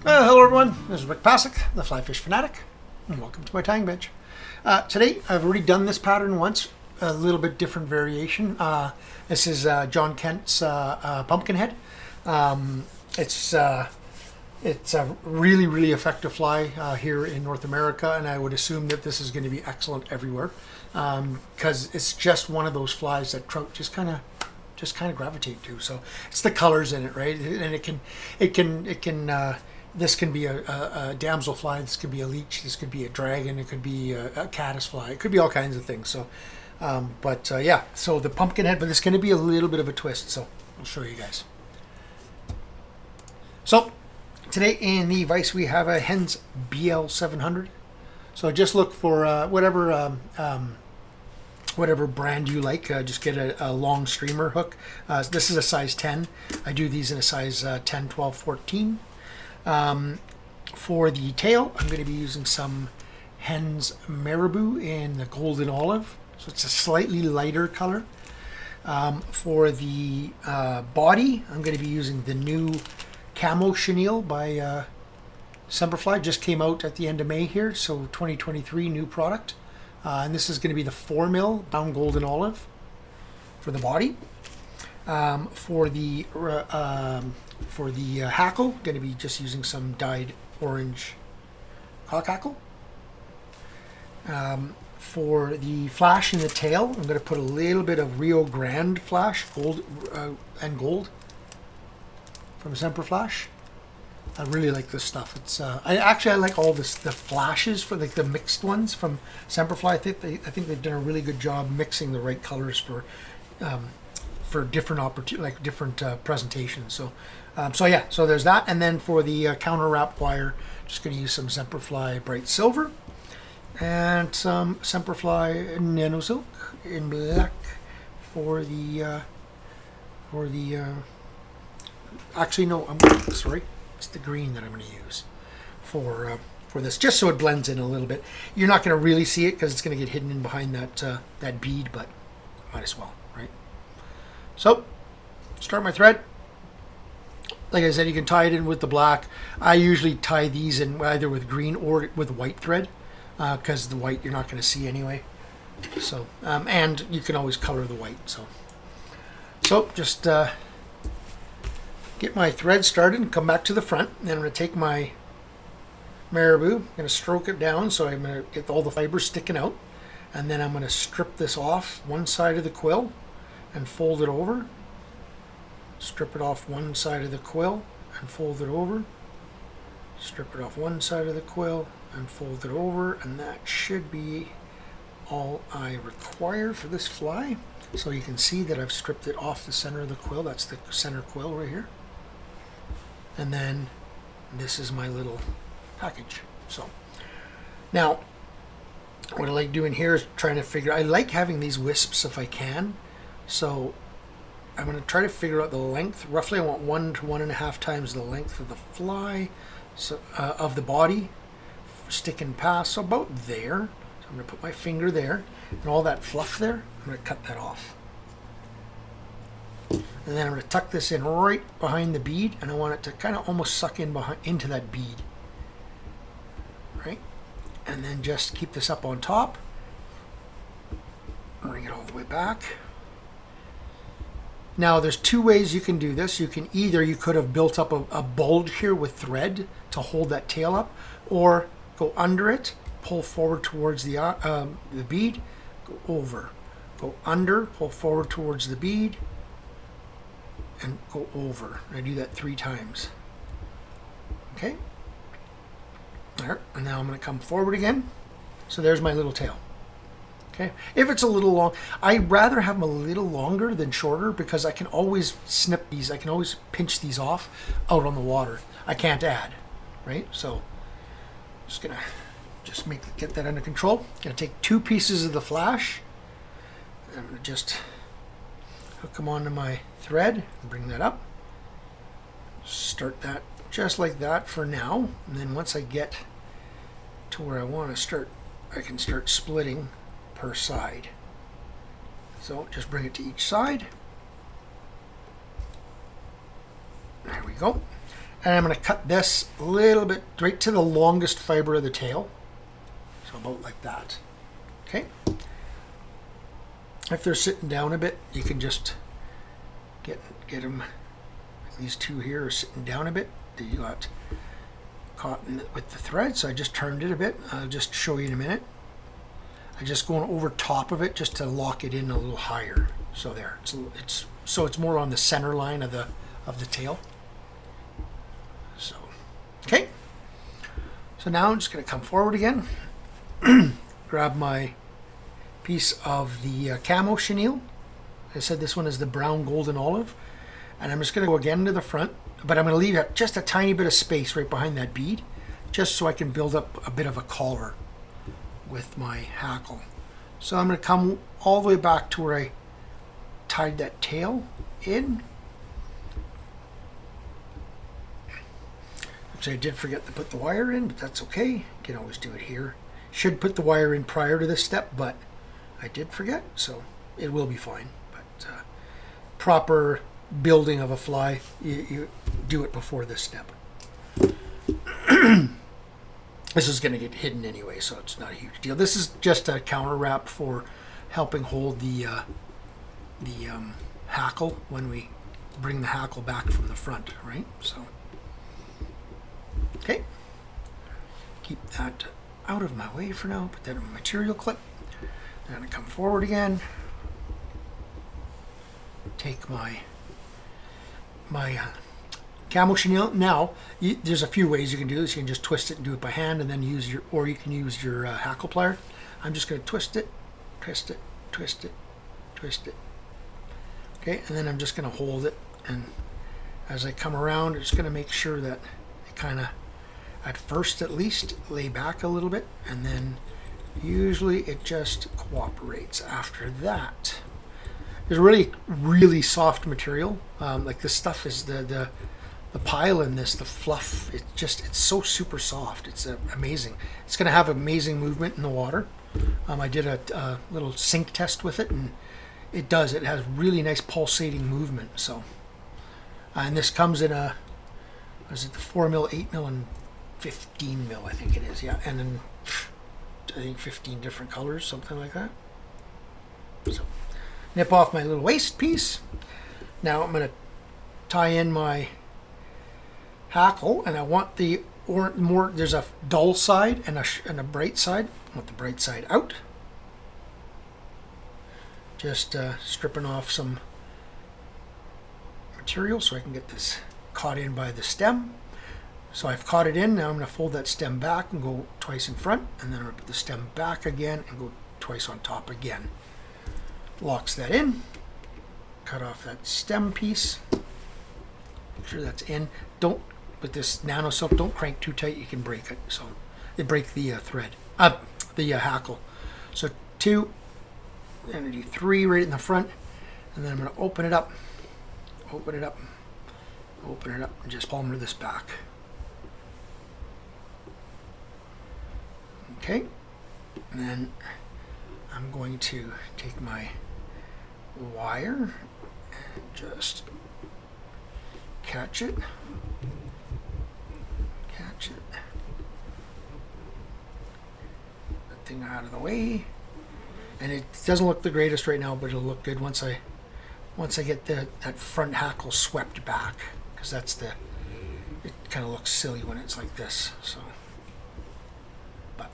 Hello everyone, this is Rick Passek, the FlyFish Fanatic, and welcome to my tying bench. Today, I've already done this pattern once, a little bit different variation. This is John Kent's Pumpkinhead. It's a really effective fly here in North America, and I would assume that this is going to be excellent everywhere because it's just one of those flies that trout just kind of gravitate to. So it's the colors in it, right? And it can. This can be a damselfly, this could be a leech, this could be a dragon, it could be a caddisfly, it could be all kinds of things. So, yeah, so the Pumpkinhead, but it's going to be a little bit of a twist, so I'll show you guys. So, today in the vise we have a Hends BL 700. So just look for whatever brand you like. Just get a long streamer hook. This is a size 10. I do these in a size 10, 12, 14. For the tail, I'm going to be using some Hends Marabou in the golden olive, so it's a slightly lighter color. For the body, I'm going to be using the new Camo Chenille by Semperfli. Just came out at the end of May here, so 2023 new product. And this is going to be the 4mm brown golden olive for the body. For the hackle, going to be just using some dyed orange cock hackle. For the flash in the tail, I'm going to put a little bit of Rio Grande flash, gold and gold from Semperflash. I really like this stuff. It's I like all the flashes for the mixed ones from Semperfli. I think they've done a really good job mixing the right colors for different different presentations. So there's that. And then for the counter wrap wire, just going to use some Semperfli Bright Silver and some Semperfli Nanosilk in black for the actually no, I'm sorry, it's the green that I'm going to use for this, just so it blends in a little bit. You're not going to really see it because it's going to get hidden in behind that bead, but might as well, right? So, start my thread. Like I said, you can tie it in with the black. I usually tie these in either with green or with white thread, because the white you're not going to see anyway. So, and you can always color the white. So just get my thread started and come back to the front. Then I'm going to take my Marabou. I'm going to stroke it down so I'm going to get all the fibers sticking out, and then I'm going to strip this off one side of the quill and fold it over. Strip it off one side of the quill and fold it over. Strip it off one side of the quill and fold it over, and that should be all I require for this fly. So you can see that I've stripped it off the center of the quill. That's the center quill right here. And then this is my little package. So now what I like doing here is trying to figure, I like having these wisps if I can. So I'm going to try to figure out the length. Roughly I want 1 to 1.5 times the length of the fly, so of the body, sticking past, so about there. So I'm going to put my finger there, and all that fluff there, I'm going to cut that off. And then I'm going to tuck this in right behind the bead, and I want it to kind of almost suck in into that bead. Right? And then just keep this up on top. Bring it all the way back. Now there's two ways you can do this. You could have built up a bulge here with thread to hold that tail up, or go under it, pull forward towards the bead, go over, go under, pull forward towards the bead, and go over. And I do that 3 times. Okay. There, and now I'm going to come forward again. So there's my little tail. Okay. If it's a little long, I'd rather have them a little longer than shorter because I can always snip these. I can always pinch these off out on the water. I can't add, right? So just gonna get that under control. Gonna take 2 pieces of the flash. I'm gonna just hook them onto my thread and bring that up. Start that just like that for now, and then once I get to where I want to start, I can start splitting per side. So just bring it to each side. There we go. And I'm going to cut this a little bit right to the longest fiber of the tail. So about like that. Okay. If they're sitting down a bit, you can just get them. These two here are sitting down a bit. You got caught with the thread, so I just turned it a bit. I'll just show you in a minute. I'm just going over top of it just to lock it in a little higher. So there, it's more on the center line of the tail. So, okay. So now I'm just going to come forward again, grab my piece of the Camo Chenille. I said this one is the brown, golden, olive. And I'm just going to go again to the front, but I'm going to leave just a tiny bit of space right behind that bead, just so I can build up a bit of a collar with my hackle. So I'm going to come all the way back to where I tied that tail in. Actually, I did forget to put the wire in, but that's okay. You can always do it here. Should put the wire in prior to this step, but I did forget, so it will be fine. But proper building of a fly, you do it before this step. This is going to get hidden anyway, so it's not a huge deal. This is just a counter wrap for helping hold the hackle when we bring the hackle back from the front, right? So, okay, keep that out of my way for now. Put that in my material clip. Then I'm going to come forward again. Take my Camo Chenille. Now, there's a few ways you can do this. You can just twist it and do it by hand, and then you can use your hackle plier. I'm just going to twist it, twist it, twist it, twist it. Okay, and then I'm just going to hold it, and as I come around, I'm just going to make sure that it kind of, at first at least, lay back a little bit, and then usually it just cooperates after that. There's really soft material. Like this stuff is the pile in this, the fluff. It's so super soft. It's amazing. It's going to have amazing movement in the water. I did a little sink test with it, and it does. It has really nice pulsating movement. So, and this comes in a, is it the 4mm, 8mm, and 15mm? I think it is. Yeah, and then I think 15 different colors, something like that. So. Nip off my little waist piece. Now I'm going to tie in my hackle, and I want the more. There's a dull side and a bright side. I want the bright side out. Just stripping off some material so I can get this caught in by the stem. So I've caught it in. Now I'm going to fold that stem back and go twice in front, and then I'm going to put the stem back again and go twice on top again. Locks that in. Cut off that stem piece. Make sure that's in. Don't, with this Nanosilk, don't crank too tight. You can break it. So they break the thread, the hackle. So 2, I'm going to do 3 right in the front, and then I'm going to open it up, open it up, open it up, and just palmer this back. Okay, and then I'm going to take my wire and just catch it, that thing out of the way. And it doesn't look the greatest right now, but it'll look good once I get that front hackle swept back, because it kind of looks silly when it's like this. So, but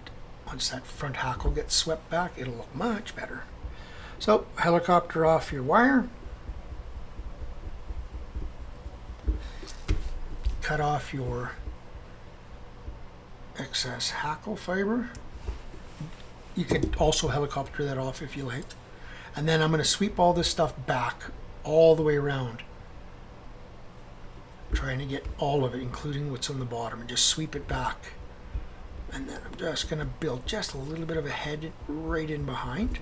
once that front hackle gets swept back, it'll look much better. So helicopter off your wire, cut off your excess hackle fiber. You can also helicopter that off if you like. And then I'm going to sweep all this stuff back all the way around, trying to get all of it, including what's on the bottom, and just sweep it back. And then I'm just going to build just a little bit of a head right in behind,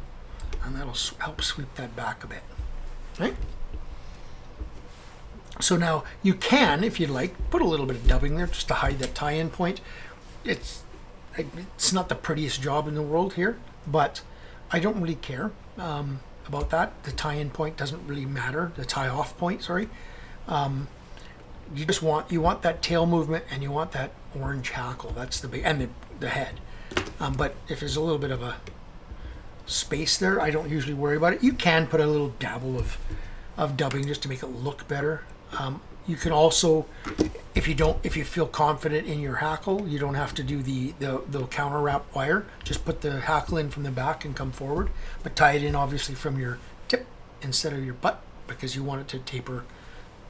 and that'll help sweep that back a bit. Right? So now you can, if you'd like, put a little bit of dubbing there just to hide that tie-in point. It's not the prettiest job in the world here, but I don't really care about that. The tie-in point doesn't really matter. The tie-off point, sorry. you want that tail movement, and you want that orange hackle. That's the big, and the head. But if there's a little bit of a space there, I don't usually worry about it. You can put a little dabble of dubbing just to make it look better. You can also, if you feel confident in your hackle, you don't have to do the counter wrap wire. Just put the hackle in from the back and come forward, but tie it in obviously from your tip instead of your butt, because you want it to taper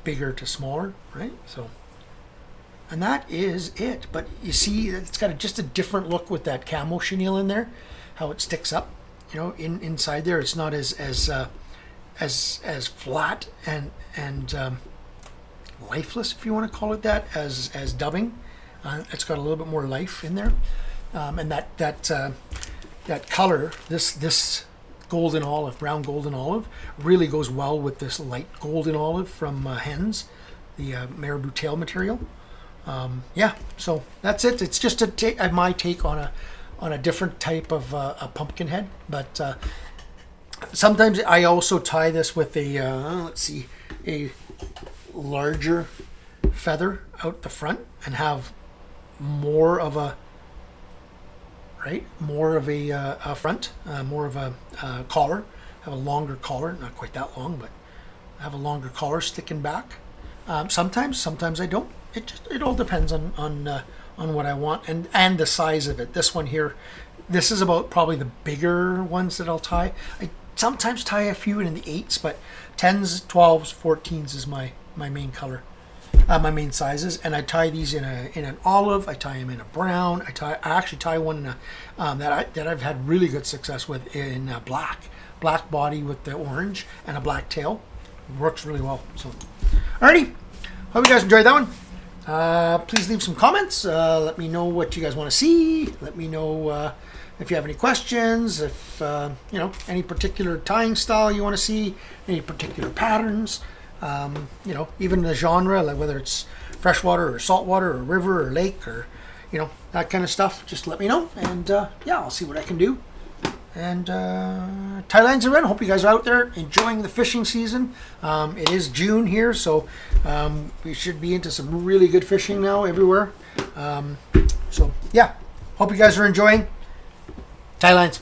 bigger to smaller, right? So, and that is it. But you see, it's got just a different look with that camo chenille in there, how it sticks up, you know, inside there. It's not as flat and lifeless, if you want to call it that, as dubbing. It's got a little bit more life in there, and that color, this golden olive, brown golden olive, really goes well with this light golden olive from Hens, the Marabou tail material. Yeah, so that's it. It's just my take on a different type of a pumpkinhead. But sometimes I also tie this with a larger feather out the front and have more of a front, more of a collar, have a longer collar, not quite that long, but have a longer collar sticking back. Sometimes I don't. It all depends on what I want and the size of it. This one here, this is about probably the bigger ones that I'll tie. I sometimes tie a few in the 8s, but 10s, 12s, 14s is my main color. My main sizes, and I tie these in an olive. I tie them in a brown. I actually tie one in a that I've had really good success with in black body with the orange and a black tail. It works really well. So, alrighty, hope you guys enjoyed that one. Please leave some comments. Let me know what you guys want to see. Let me know if you have any questions. If you know, any particular tying style you want to see, any particular patterns. You know, even the genre, like whether it's freshwater or saltwater or river or lake or, you know, that kind of stuff, just let me know, and yeah, I'll see what I can do. And Thailand's around. Hope you guys are out there enjoying the fishing season. It is June here, so we should be into some really good fishing now everywhere. So yeah, hope you guys are enjoying Thailand's.